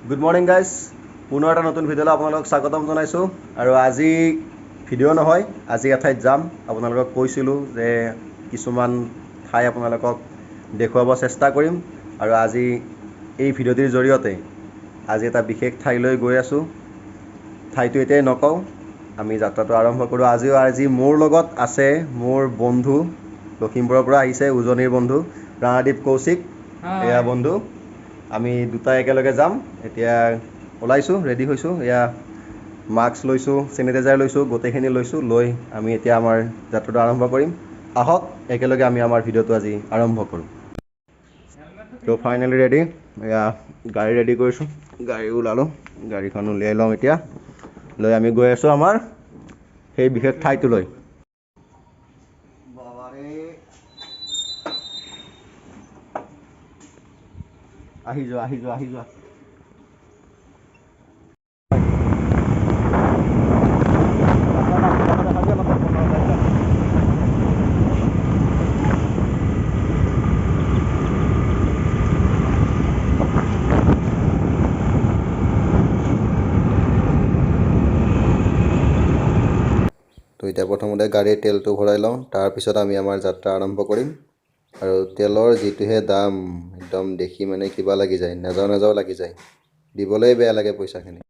Good morning guys, পুনৰ এটা নতুন ভিডিঅ'লৈ আপোনালোকক স্বাগতম জনাইছোঁ। আৰু আজি ভিডিঅ' নহয়, আজি এঠাইত যাম। আপোনালোকক কৈছিলোঁ যে কিছুমান ঠাই আপোনালোকক দেখুৱাব চেষ্টা কৰিম। আৰু আজি এই ভিডিঅ'টিৰ জৰিয়তে আজি এটা বিশেষ ঠাইলৈ গৈ আছোঁ। ঠাইটো এতিয়াই নকওঁ, আমি যাত্ৰাটো আৰম্ভ কৰোঁ। আজি মোৰ লগত আছে মোৰ বন্ধু, লখিমপুৰৰ পৰা আহিছে, উজনিৰ বন্ধু ৰাণাদ্বীপ কৌশিক। এয়া বন্ধু, আমি দুটা একেলগে যাম। এতিয়া ওলাইছোঁ, ৰেডি হৈছোঁ। এয়া মাস্ক লৈছোঁ, চেনিটাইজাৰ লৈছোঁ, গোটেইখিনি লৈছোঁ। লৈ আমি এতিয়া আমাৰ যাত্ৰাটো আৰম্ভ কৰিম। আহক একেলগে আমি আমাৰ ভিডিঅ'টো আজি আৰম্ভ কৰোঁ। তো ফাইনেলি ৰেডি। এয়া গাড়ী ৰেডি কৰিছোঁ, গাড়ী ওলালোঁ, গাড়ীখন উলিয়াই লওঁ এতিয়া। লৈ আমি গৈ আছোঁ আমাৰ সেই বিশেষ ঠাইটোলৈ। আহি যোৱা। তো এতিয়া প্ৰথমতে গাড়ীৰ তেলটো ভৰাই লওঁ, তাৰপিছত আমি আমাৰ যাত্ৰা আৰম্ভ কৰিম। আৰু তেলৰ যিটোহে দাম, একদম দেখি মানে কিবা লাগি যায়, নাযাওঁ লাগি যায়, দিবলৈ বেয়া লাগে পইচাখিনি।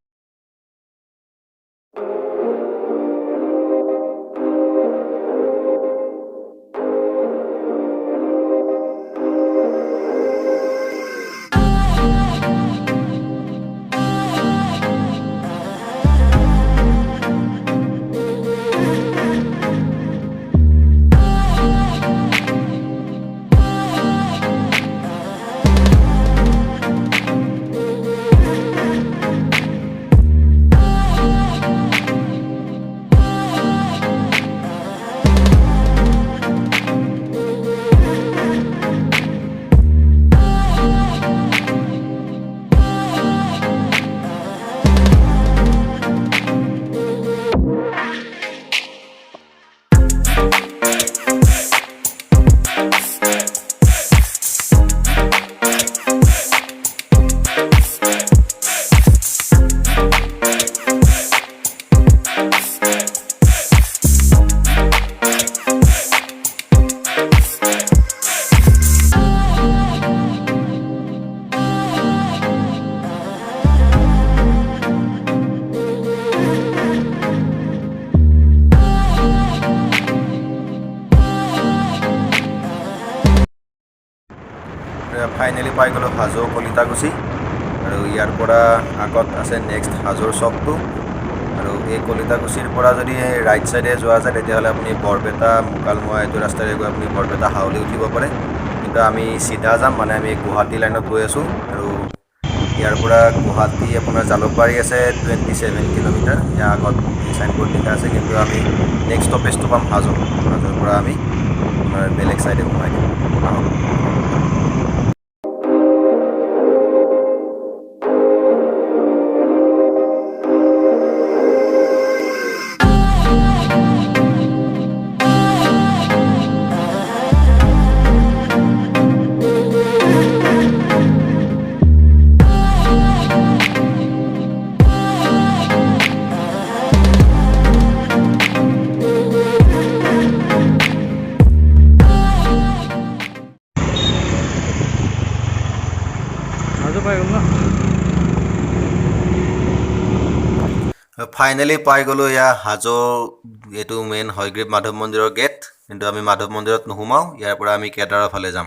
ফাইনেলি পাই গ'লোঁ হাজো কলিতাকুছি। আৰু ইয়াৰ পৰা আগত আছে নেক্সট হাজোৰ চকটো। আৰু এই কলিতাকুছিৰ পৰা যদি ৰাইট ছাইডে যোৱা যায় তেতিয়াহ'লে আপুনি বৰপেটা মুকালমুৱা এইটো ৰাস্তাৰে গৈ আপুনি বৰপেটা হাউলি উঠিব পাৰে। কিন্তু আমি চিধা যাম, মানে আমি গুৱাহাটী লাইনত গৈ আছোঁ। আৰু ইয়াৰ পৰা গুৱাহাটী আপোনাৰ জালুকবাৰী আছে 27 কিলোমিটাৰ। ইয়াৰ আগত চাইনবোৰ্ড লিখা আছে, কিন্তু আমি নেক্সট ষ্টপেজটো পাম হাজো। হাজোৰ পৰা আমি আপোনাৰ বেলেগ ছাইডে সোমাই দিম। ফাইনেলি পাই গ'লোঁ এয়া হাজো, এইটো মেইন হয়গ্ৰীৱ মাধৱ মন্দিৰৰ গেট। কিন্তু আমি মাধৱ মন্দিৰত নোসোমাওঁ, ইয়াৰ পৰা আমি কেদাৰৰ ফালে যাম।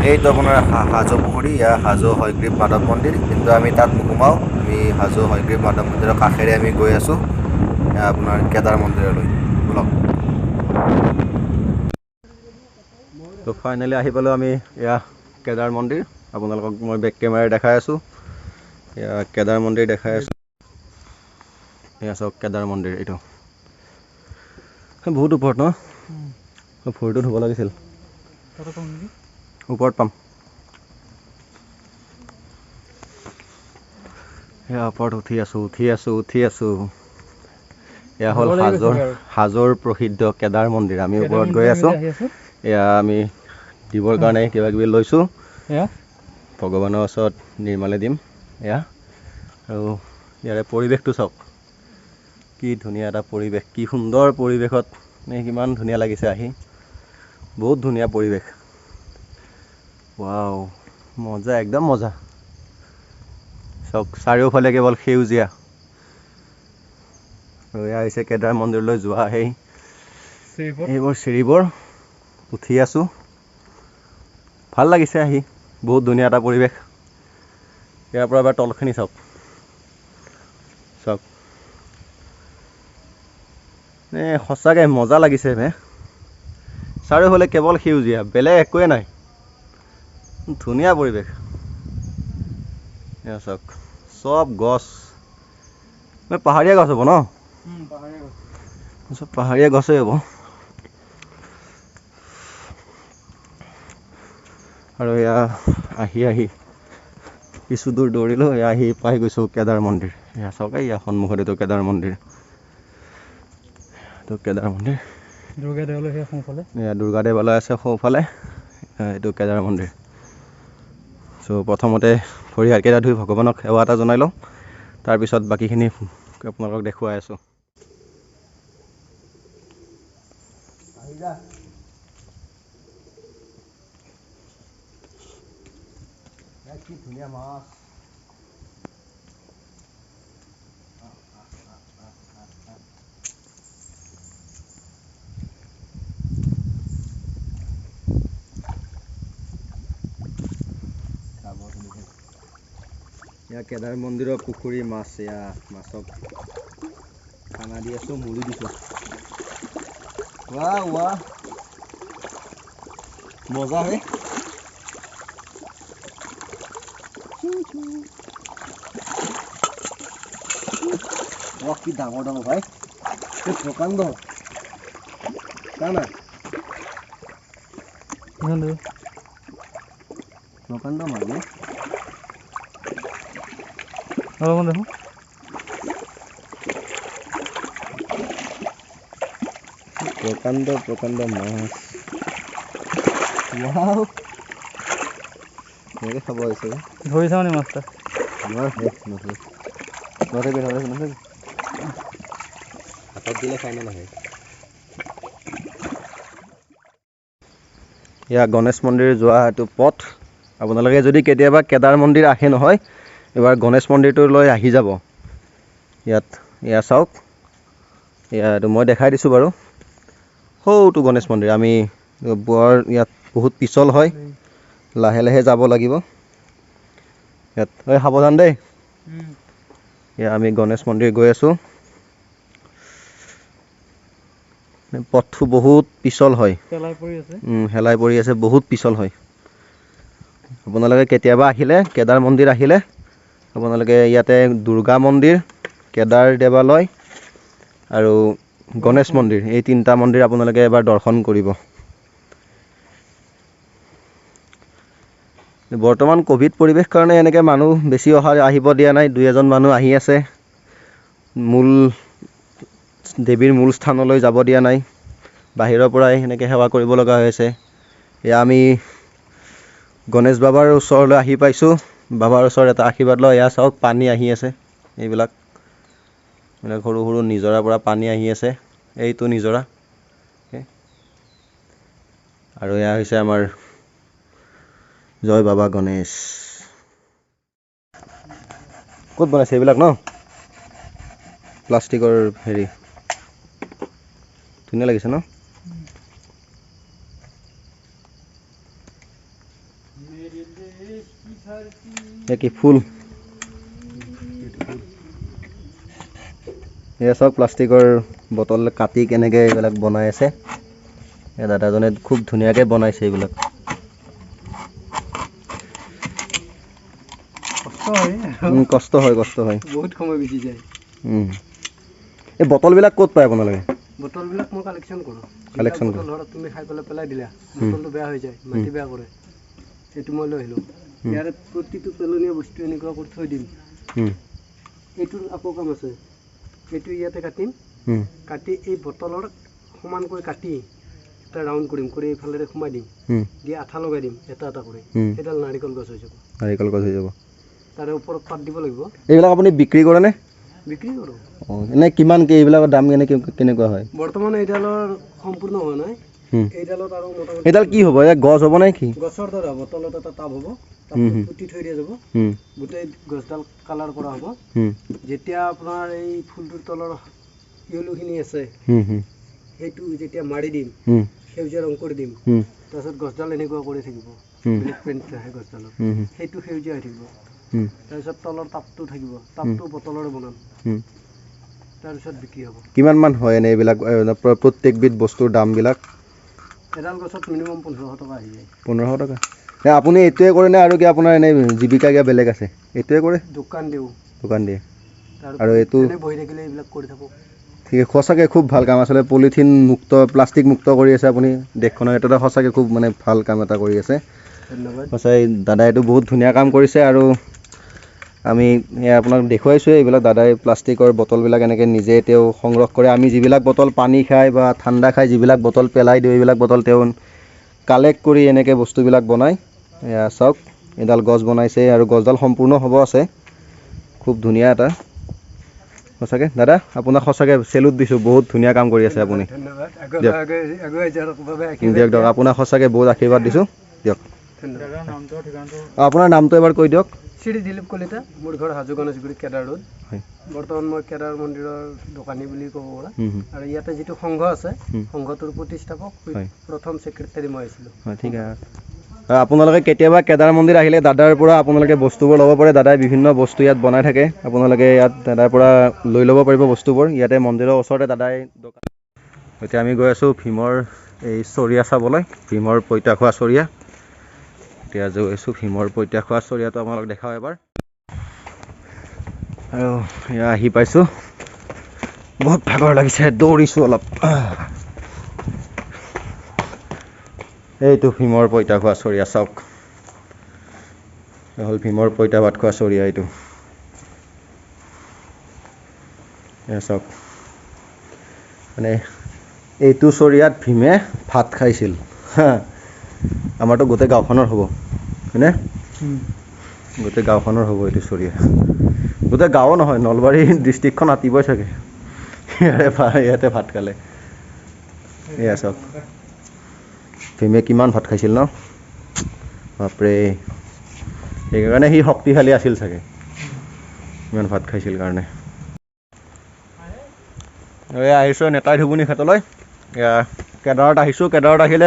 এইটো আপোনাৰ হাজো পুখুৰী, এয়া হাজো হয়গ্ৰীৱ মাধৱ মন্দিৰ। কিন্তু আমি তাত নোসোমাওঁ, আমি হাজো হয়গ্ৰীৱ মাধৱ মন্দিৰৰ কাষেৰে আমি গৈ আছোঁ আপোনাৰ কেদাৰ মন্দিৰলৈ। বলক। তো ফাইনেলি আহি পালোঁ আমি এয়া কেদাৰ মন্দিৰ। আপোনালোকক মই বেক কেমেৰাৰে দেখাই আছোঁ। এয়া কেদাৰ মন্দিৰ দেখাই আছোঁ। এয়া চাওক কেদাৰ মন্দিৰ, এইটো বহুত ওপৰত ন, ভৰিটো ধুব লাগিছিল, ওপৰত পাম। এয়া ওপৰত উঠি আছোঁ। এয়া হ'ল হাজোৰ প্ৰসিদ্ধ কেদাৰ মন্দিৰ। আমি ওপৰত গৈ আছোঁ। এয়া আমি দিবৰ কাৰণে কিবা কিবি লৈছোঁ। ভগৱানৰ ওচৰত নিৰ্মালে দিম এয়া আৰু ইয়াৰে পৰিৱেশটো চাওক কি ধুনীয়া এটা পৰিৱেশ কি সুন্দৰ পৰিৱেশত কিমান ধুনীয়া লাগিছে আহি বহুত ধুনীয়া পৰিৱেশ ৱাও মজা একদম মজা চাওক চাৰিওফালে কেৱল সেউজীয়া আৰু এয়া হৈছে কেদাৰ মন্দিৰলৈ যোৱা এইবোৰ চিৰিবোৰ উঠি আছোঁ ভাল লাগিছে আহি বহুত ধুনীয়া এটা পৰিৱেশ ইয়াৰ পৰা এবাৰ তলখিনি চাওক সঁচাকৈ মজা লাগিছে চাৰিওফালে কেৱল সেউজীয়া বেলেগ একোৱে নাই ধুনীয়া পৰিৱেশ এয়া চাওক চব গছ পাহাৰীয়া গছ হ'ব ন চব পাহাৰীয়া গছেই হ'ব আৰু এয়া আহি কিছু দূৰ দৌৰিলোঁ এয়া আহি পাই গৈছোঁ কেদাৰ মন্দিৰ এয়া চাওক এয়া সন্মুখত এইটো কেদাৰ মন্দিৰ দুৰ্গা দেৱালয় আছে সোঁফালে এইটো কেদাৰ মন্দিৰ চ' প্ৰথমতে ভৰি হাতকেইটা ধুই ভগৱানক সেৱা এটা জনাই লওঁ তাৰপিছত বাকীখিনি আপোনালোকক দেখুৱাই আছোঁ কি ধুনীয়া মাছ এয়া কেদাৰ মন্দিৰৰ পুখুৰীৰ মাছ এয়া মাছক খানা দি আছোঁ মুড়ি দিছোঁ ৱাহ মজা হে কি ডাঙৰ ভাই প্ৰকাণ্ড প্ৰকাণ্ড মাছ দেখো প্ৰকাণ্ড মাছ এনেকৈ খাব হৈছে ধৰি চাওঁ নি মাছটা হাতত দিলে খাই নাহে এয়া গণেশ মন্দিৰ যোৱা এইটো পথ আপোনালোকে যদি কেতিয়াবা কেদাৰ মন্দিৰ আহে নহয় এবাৰ গণেশ মন্দিৰটোলৈ আহি যাব এয়া চাওক এইটো মই দেখাই দিছোঁ বাৰু সৌটো গণেশ মন্দিৰ আমি বৰ ইয়াত বহুত পিছল হয় লাহে লাহে যাব লাগিব ইয়াত সাৱধান দেই এয়া আমি গণেশ মন্দিৰ গৈ আছোঁ পথটো বহুত পিছল হয় হেলাই পৰি আছে বহুত পিছল হয় আপোনালোকে কেতিয়াবা আহিলে কেদাৰ মন্দিৰ আহিলে আপোনালোকে ইয়াতে দুৰ্গা মন্দিৰ কেদাৰ দেৱালয় আৰু গণেশ মন্দিৰ এই তিনিটা মন্দিৰ আপোনালোকে এবাৰ দৰ্শন কৰিব বৰ্তমান কোভিড পৰিৱেশ কাৰণে এনেকৈ মানুহ বেছি আহিব দিয়া নাই 2-এজন মানুহ আহি আছে দেৱীৰ মূল স্থানলৈ যাব দিয়া নাই বাহিৰৰ পৰাই এনেকৈ সেৱা কৰিব লগা হৈছে এয়া আমি গণেশ বাবাৰ ওচৰলৈ আহি পাইছোঁ বাবাৰ ওচৰত এটা আশীৰ্বাদ লওঁ এয়া চাওক পানী আহি আছে এইবিলাক সৰু সৰু নিজৰাৰ পৰা পানী আহি আছে এইটো নিজৰা আৰু এয়া হৈছে আমাৰ জয় বাবা গণেশ ক'ত বনাইছে এইবিলাক ন প্লাষ্টিকৰ হেৰি ধুনীয়া লাগিছে ন কি ফুল এয়া চাওক প্লাষ্টিকৰ বটল কাটি কেনেকৈ এইবিলাক বনাই আছে দাদাজনে খুব ধুনীয়াকৈ বনাইছে এইবিলাক কষ্ট হয় বহুত সময় গুচি যায় এই বটলবিলাক ক'ত পায় আপোনালোকে বটলবিলাক মই কালেকশ্যন কৰোঁ ধৰক তুমি খাই পেলাই দিলা বটলটো বেয়া হৈ যায় মাটি বেয়া কৰে সেইটো মই লৈ আহিলোঁ ইয়াৰে প্ৰতিটো পেলনীয়া বস্তু এনেকুৱা কৰি থৈ দিম এইটোৰ আকৌ কাম আছে এইটো ইয়াতে কাটিম কাটি এই বটলৰ সমানকৈ কাটি এটা ৰাউণ্ড কৰিম কৰি এইফালেৰে সোমাই দিম দি আঠা লগাই দিম এটা এটা কৰি সেইডাল নাৰিকল গছ হৈ যাব নাৰিকল গছ হৈ যাব তাৰে ওপৰত পাত দিব লাগিব এইবিলাক আপুনি বিক্ৰী কৰেনে বিক্ৰী কৰোঁ এনে কিমান কি এইবিলাকৰ দাম কেনেকুৱা হয় বৰ্তমান এইডালৰ সম্পূৰ্ণ হোৱা নাই এইডালত আৰু মোটামুটি এইডাল কি হ'ব এই গছ হ'ব নে কি গছৰ দৰে হ'ব তলত এটা টাব হ'ব পুতি থৈ দিয়া যাব গোটেই গছডাল কালাৰ কৰা হ'ব যেতিয়া আপোনাৰ এই ফুলটোৰ তলৰ ইয়েলোখিনি আছে সেইটো যেতিয়া মাৰি দিম সেউজীয়া ৰং কৰি দিম তাৰপিছত গছডাল এনেকুৱা কৰি থাকিব ব্লেক পেইণ্ট আহে গছডালত সেইটো সেউজীয়া হৈ থাকিব তাৰপিছত তলৰ টাবটো থাকিব টাবটো বটলৰে বনাম তাৰপিছত বিক্ৰী হ'ব কিমান মান হয় এনে এইবিলাক প্ৰত্যেকবিধ বস্তুৰ দামবিলাক এডাল গছত মিনিমাম 1500 টকা আহি যায় 1500 টকা আপুনি এইটোৱে কৰে নে আৰু কি আপোনাৰ এনে জীৱিকা কিবা বেলেগ আছে এইটোৱে কৰে দোকান দিওঁ দোকান দিয়ে আৰু এইটো এনে বহি থাকিলে এইবিলাক কৰি থাকোঁ ঠিক সঁচাকৈ খুব ভাল কাম আচলতে পলিথিন মুক্ত প্লাষ্টিক মুক্ত কৰি আছে আপুনি দেশখনৰ এটা সঁচাকৈ খুব মানে ভাল কাম এটা কৰি আছে ধন্যবাদ সঁচাই দাদাই এইটো বহুত ধুনীয়া কাম কৰিছে আৰু আমি আপোনাক দেখুৱাইছোঁ এইবিলাক দাদাই প্লাষ্টিকৰ বটলবিলাক এনেকৈ নিজে তেওঁ সংগ্ৰহ কৰে আমি যিবিলাক বটল পানী খাই বা ঠাণ্ডা খাই যিবিলাক বটল পেলাই দিওঁ এইবিলাক বটল তেওঁ কালেক্ট কৰি এনেকৈ বস্তুবিলাক বনায় এয়া চাওক এডাল গছ বনাইছে আৰু গছডাল সম্পূৰ্ণ হ'ব আছে খুব ধুনীয়া এটা সঁচাকৈ দাদা আপোনাক সঁচাকৈ চেলুট দিছোঁ বহুত ধুনীয়া কাম কৰি আছে আপুনি দিয়ক দিয়ক আপোনাক সঁচাকৈ বহুত আশীৰ্বাদ দিছোঁ দিয়ক আপোনাৰ নামটো এবাৰ কৈ দিয়ক শ্ৰী দিলীপ কলিতা মোৰ ঘৰ হাজো গণেশগুৰি কেদাৰ ৰোড বৰ্তমান মই কেদাৰ মন্দিৰৰ দোকানী বুলি ক'ব পৰা আৰু ইয়াতে যিটো সংঘ আছে সংঘটোৰ প্ৰতিষ্ঠাপক প্ৰথম ছেক্ৰেটাৰী মই আছিলোঁ ঠিক আছে আপোনালোকে কেতিয়াবা কেদাৰ মন্দিৰ আহিলে দাদাৰ পৰা আপোনালোকে বস্তুবোৰ ল'ব পাৰে দাদাই বিভিন্ন বস্তু ইয়াত বনাই থাকে আপোনালোকে ইয়াত দাদাৰ পৰা লৈ ল'ব পাৰিব বস্তুবোৰ ইয়াতে মন্দিৰৰ ওচৰতে দাদাই দোকান এতিয়া আমি গৈ আছোঁ ভীমৰ এই চৰিয়া চাবলৈ ভীমৰ পঁইতাখোৱা চৰিয়া এতিয়া গৈ আছোঁ ভীমৰ পঁইতাখোৱা চৰিয়াটো আপোনালোক দেখাওঁ এবাৰ আৰু এয়া আহি পাইছোঁ বহুত ভাগৰ লাগিছে দৌৰিছোঁ অলপ এইটো ভীমৰ পঁইতাখোৱা চৰিয়া চাওক হ'ল ভীমৰ পঁইতা ভাত খোৱা চৰিয়া এইটো চাওক মানে এইটো চৰিয়াত ভীমে ভাত খাইছিল আমাৰতো গোটেই গাঁওখনৰ হ'ব হয়নে গোটেই গাঁওখনৰ হ'ব এইটো চৰিয়া গোটেই গাঁও নহয় নলবাৰী ডিষ্ট্ৰিক্টখন আঁতিবই চাগে ইয়াতে ভাত খালে এয়া চাওক ভীমে কিমান ভাত খাইছিল ন বাপৰে সেইকাৰণে সি শক্তিশালী আছিল চাগে ইমান ভাত খাইছিল কাৰণে এয়া আহিছোঁ নেতাই ধুবুনী ঘাটলৈ এয়া কেদাৰত আহিছোঁ কেদাৰত আহিলে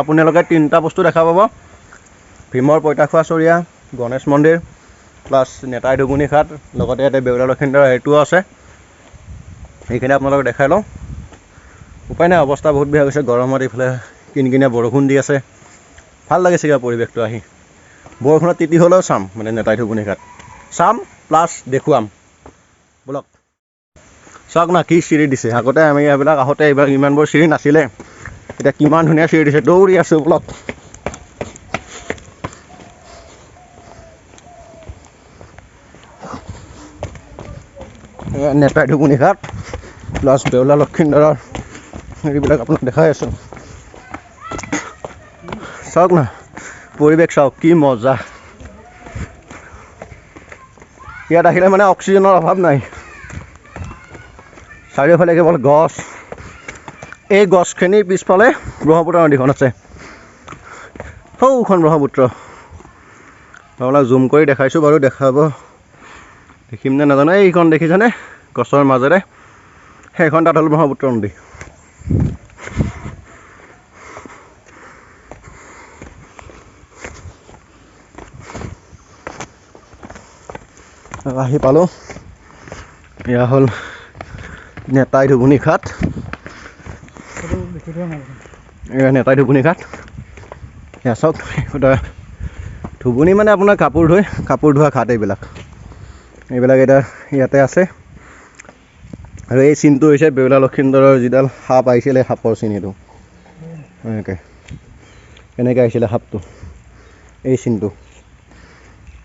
আপোনালোকে 3টা বস্তু দেখা পাব ভীমৰ পঁইতাখোৱা চৰিয়া গণেশ মন্দিৰ প্লাছ নেতাই ধুবুনী ঘাট লগতে ইয়াতে বেউলা লক্ষীন্দৰ হেৰিটোও আছে সেইখিনি আপোনালোকক দেখাই লওঁ উপায় নাই অৱস্থা বহুত বেয়া হৈছে গৰমত এইফালে কিনকিনীয়া বৰষুণ দি আছে ভাল লাগিছে কিবা পৰিৱেশটো আহি বৰষুণত তিতি হ'লেও চাম মানে নেতাই ধুবুনী ঘাট চাম প্লাছ দেখুৱাম ব'লক চাওক না কি চিৰি দিছে আগতে আমি এইবিলাক আহোঁতে এইবিলাক ইমানবোৰ চিৰি নাছিলে এতিয়া কিমান ধুনীয়া চিৰি দিছে দৌৰি আছোঁ ব'লক নেতাই ধুবুনী ঘাট প্লাছ বেউলা লক্ষীন্দৰৰ হেৰিবিলাক আপোনাক দেখাই আছোঁ চাওক না পৰিৱেশ চাওক কি মজা ইয়াত আহিলে মানে অক্সিজেনৰ অভাৱ নাই চাৰিওফালে কেৱল গছ এই গছখিনিৰ পিছফালে ব্ৰহ্মপুত্ৰ নদীখন আছে সৌখন ব্ৰহ্মপুত্ৰ আপোনাক জুম কৰি দেখাইছোঁ বাৰু দেখাব দেখিম নে নাজানো এইখন দেখিছেনে গছৰ মাজেৰে সেইখন তাত হ'ল ব্ৰহ্মপুত্ৰ নদী আহি পালোঁ এয়া হ'ল নেতাই ধুবুনী ঘাট এয়া নেতাই ধুবুনী ঘাট এয়া চাওক ধুবুনী মানে আপোনাৰ কাপোৰ ধোৱা ঘাট এইবিলাক এতিয়া ইয়াতে আছে আৰু এই চিনটো হৈছে বেউলা লক্ষীন্দৰৰ যিডাল সাপ আহিছিলে সাপৰ চিন এইটো এনেকৈ আহিছিলে সাপটো এই চিনটো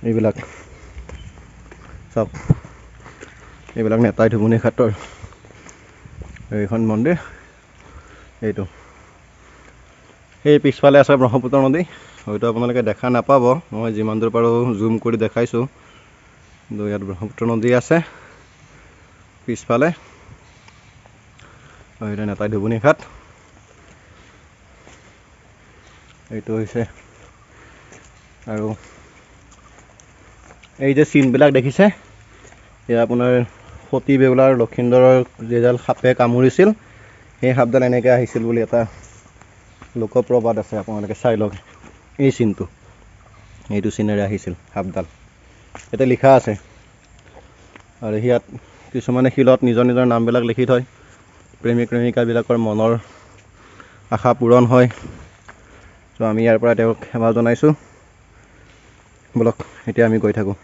এইবিলাক চাওক এইবিলাক নেতাই ধুবুনী ঘাটৰ এইখন মন্দিৰ এইটো এই পিছফালে আছে ব্ৰহ্মপুত্ৰ নদী। হয়তো আপোনালোকে দেখা নাপাব, মই যিমান দূৰ পাৰোঁ জুম কৰি দেখাইছোঁ। কিন্তু ইয়াত ব্ৰহ্মপুত্ৰ নদী আছে পিছফালে। এইটো নেতাই ধুবুনী ঘাট। এইটো হৈছে আৰু এই যে চিনবিলাক দেখিছে, এয়া আপোনাৰ সতী বেউলাৰ লক্ষীন্দৰৰ যিডাল সাপে কামুৰিছিল, সেই সাপডাল এনেকৈ আহিছিল বুলি এটা লোকপ্ৰবাদ আছে। আপোনালোকে চাই লওক এই চিনটো, এইটো চিনেৰে আহিছিল সাপডাল, ইয়াতে লিখা আছে। আৰু ইয়াত কিছুমানে শিলত নিজৰ নিজৰ নামবিলাক লিখি থয়। প্ৰেমিক প্ৰেমিকাবিলাকৰ মনৰ আশা পূৰণ হয়। ত' আমি ইয়াৰ পৰা তেওঁক সেৱা জনাইছোঁ। বলক এতিয়া আমি গৈ থাকোঁ।